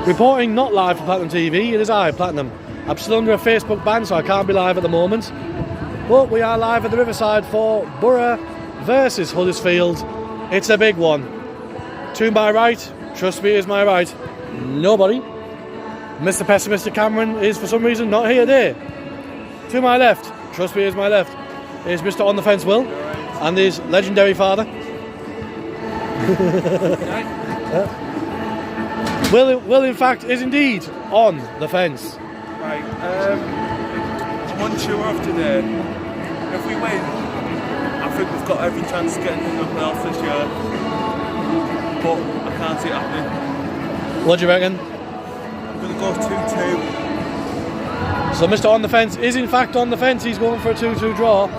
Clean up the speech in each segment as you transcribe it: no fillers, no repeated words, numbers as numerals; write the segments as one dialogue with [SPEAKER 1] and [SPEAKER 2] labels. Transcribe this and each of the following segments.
[SPEAKER 1] Reporting not live for Platinum TV, it is I, Platinum. I'm still under a Facebook ban, so I can't be live at the moment. But we are live at the Riverside for Boro versus Huddersfield. It's a big one. To my right, trust me, is my right, nobody. Mr. Pessimistic Cameron is for some reason not here today. To my left, trust me, is my left, is Mr. On the Fence Will and his legendary father. Will in fact is indeed on the fence.
[SPEAKER 2] Right, I'm unsure of today. If we win, I think we've got every chance of getting in the playoffs this year. But I can't see it happening.
[SPEAKER 1] What do you reckon?
[SPEAKER 2] I'm going to go 2-2.
[SPEAKER 1] So Mr. On the Fence is in fact on the fence. He's going for a 2-2 draw.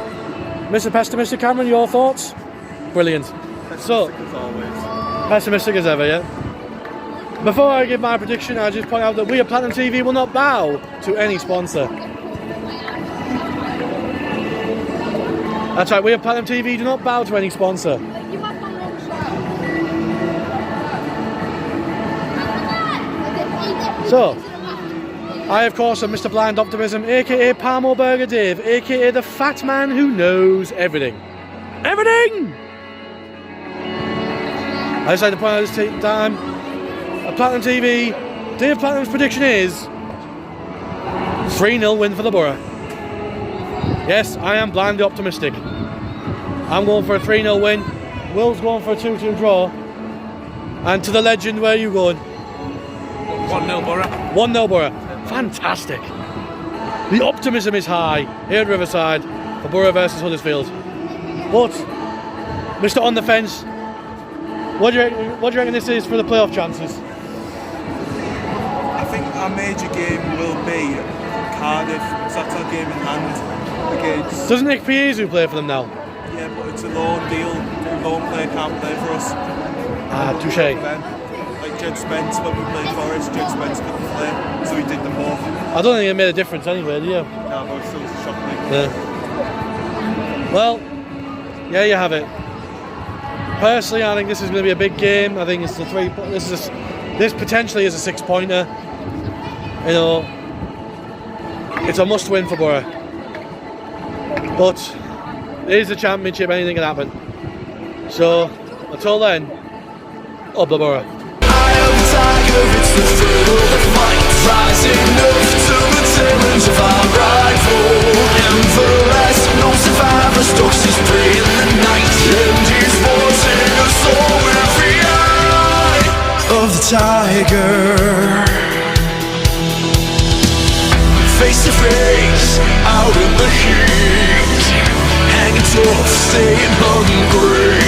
[SPEAKER 1] Mr. Pessimistic Cameron, your thoughts? Brilliant.
[SPEAKER 2] Pessimistic as always.
[SPEAKER 1] Pessimistic as ever, yeah. Before I give my prediction, I'll just point out that we at Platinum TV will not bow to any sponsor. That's right, we at Platinum TV do not bow to any sponsor. So, I of course am Mr. Blind Optimism, aka Palmo Burger Dave, aka the fat man who knows everything. Everything! I decided to point out this time, at Platinum TV, Dave Platinum's prediction is 3-0 win for the Boro. Yes, I am blindly optimistic. I'm going for a 3-0 win. Will's going for a 2-2 draw. And to the legend, where are you going?
[SPEAKER 2] 1-0 Boro.
[SPEAKER 1] 1-0 Boro. Fantastic. The optimism is high here at Riverside for Boro versus Huddersfield. But, Mr. On the Fence, what do you reckon this is for the playoff chances?
[SPEAKER 2] I think our major game will be Cardiff, because that's our game in hand against...
[SPEAKER 1] Doesn't Nick Piezu play for them now?
[SPEAKER 2] Yeah, but it's a loan deal. The loan player can't play for us.
[SPEAKER 1] Touche.
[SPEAKER 2] Like Jed Spence, when we played Forest, Jed Spence couldn't play, so we did them both.
[SPEAKER 1] I don't think it made a difference anyway, do you?
[SPEAKER 2] No, but it's still shocking.
[SPEAKER 1] Yeah. Well, yeah, you have it. Personally, I think this is going to be a big game. I think it's the this potentially is a 6-pointer. You know, it's a must-win for Boro. But it is the championship; anything can happen. So, until then, up the Boro.
[SPEAKER 3] It's the thrill of the fight, rising up to the challenge of our rival. And the last, no survivor stalks his prey in the night, and he's forcing us all with the eye of the tiger. Face to face, out in the heat, hanging tough, staying hungry.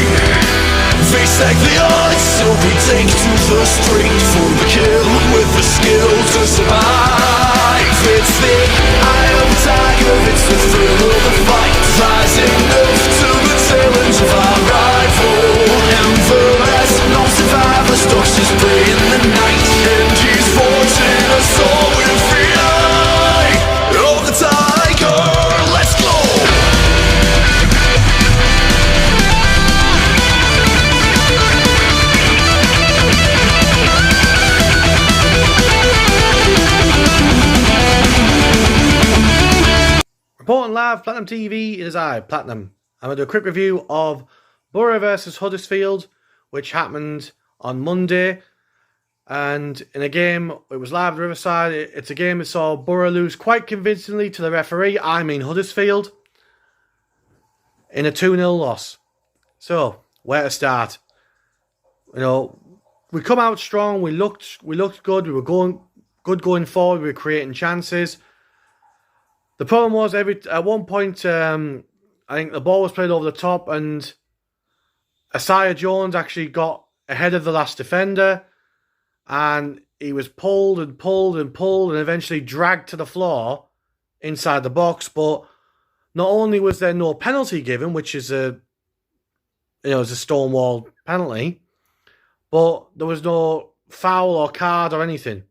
[SPEAKER 3] Face like the odds, so we take to the street for the kill with the skill to survive. It's the eye of the tiger, it's the thrill of the fight, rising up to the challenge of our rival. And the last known survivor stalks his prey in the night, and he's forcing us all with the eye of the tiger. Let's go!
[SPEAKER 1] Reporting live, Platinum TV, it is I, Platinum. I'm going to do a quick review of Boro versus Huddersfield, which happened on Monday. And in a game, it was live at Riverside. It's a game that saw Boro lose quite convincingly to the referee, I mean Huddersfield, in a 2-0 loss. So, where to start? You know, we come out strong, we looked good, we were going forward, we were creating chances. The problem was at one point, I think the ball was played over the top and Isaiah Jones actually got ahead of the last defender and he was pulled and eventually dragged to the floor inside the box. But not only was there no penalty given, which is a stonewall penalty, but there was no foul or card or anything.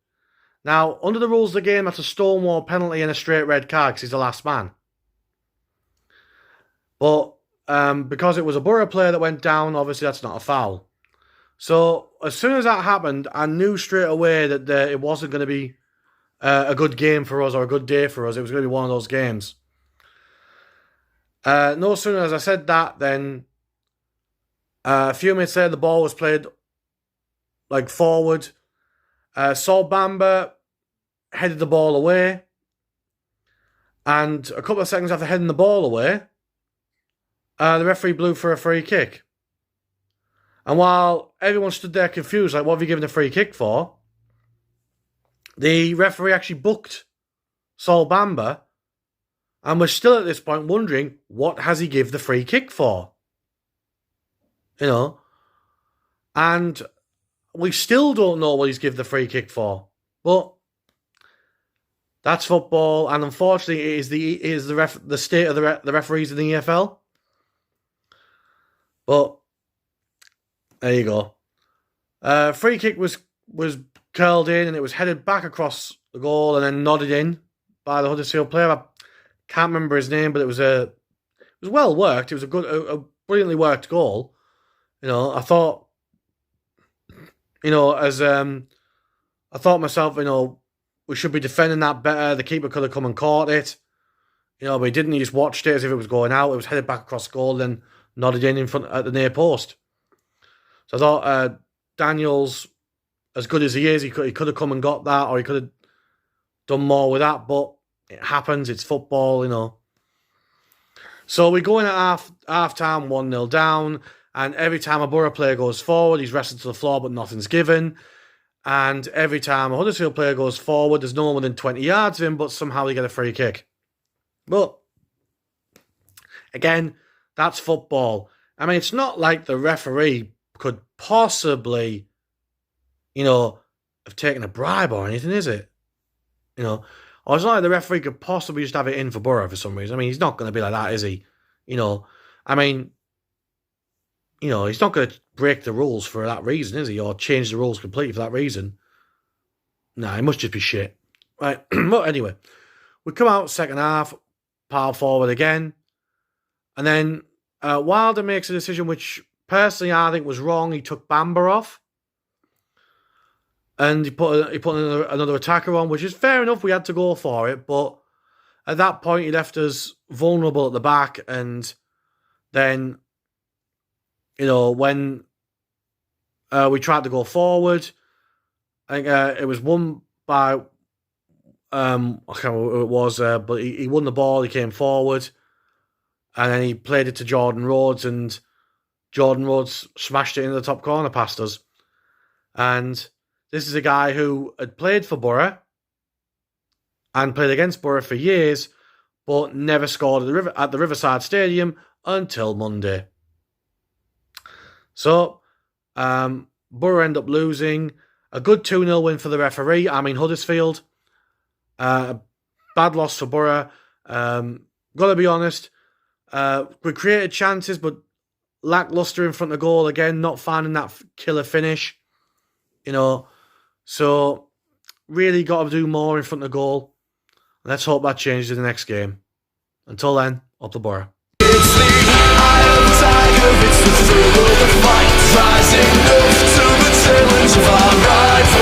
[SPEAKER 1] Now, under the rules of the game, that's a stonewall penalty and a straight red card because he's the last man. But because it was a Boro player that went down, obviously that's not a foul. So as soon as that happened, I knew straight away that it wasn't going to be a good game for us or a good day for us. It was going to be one of those games. No sooner as I said that, then a few minutes later, the ball was played like forward. Sol Bamba headed the ball away. And a couple of seconds after heading the ball away, the referee blew for a free kick. And while everyone stood there confused, like, what have you given a free kick for? The referee actually booked Sol Bamba. And we're still at this point wondering, what has he give the free kick for? You know? And we still don't know what he's give the free kick for. But that's football, and unfortunately, it is the state of the referees in the EFL. But there you go. Free kick was curled in, and it was headed back across the goal, and then nodded in by the Huddersfield player. I can't remember his name, but it was well worked. It was a brilliantly worked goal. You know, I thought, you know, I thought myself, you know, we should be defending that better. The keeper could have come and caught it. You know, but he didn't. He just watched it as if it was going out. It was headed back across goal and nodded in front at the near post. So I thought Daniels, as good as he is, he could have come and got that, or he could have done more with that. But it happens. It's football, you know. So we go in at half time, 1-0 down, and every time a Boro player goes forward, he's wrestled to the floor, but nothing's given. And every time a Huddersfield player goes forward, there's no one within 20 yards of him, but somehow they get a free kick. But, again, that's football. I mean, it's not like the referee could possibly, you know, have taken a bribe or anything, is it? You know, or it's not like the referee could possibly just have it in for Boro for some reason. I mean, he's not going to be like that, is he? You know, I mean, you know, he's not going to break the rules for that reason, is he? Or change the rules completely for that reason. Nah, it must just be shit. Right, but anyway, we come out second half, power forward again. And then Wilder makes a decision which, personally, I think was wrong. He took Bamba off. And he put another attacker on, which is fair enough. We had to go for it. But at that point, he left us vulnerable at the back. And then, you know, when we tried to go forward, I think it was won by, I can't remember who it was, but he won the ball, he came forward, and then he played it to Jordan Rhodes, and Jordan Rhodes smashed it into the top corner past us. And this is a guy who had played for Boro and played against Boro for years, but never scored at the Riverside Stadium until Monday. So, Boro end up losing. A good 2-0 win for the referee. I mean, Huddersfield. Bad loss for Boro. Gotta be honest. We created chances, but lackluster in front of goal again. Not finding that killer finish. You know. So, really got to do more in front of goal. Let's hope that changes in the next game. Until then, up the Boro.
[SPEAKER 3] It's the eye of the tiger, it's the thrill of the fight, rising up to the challenge of our rival.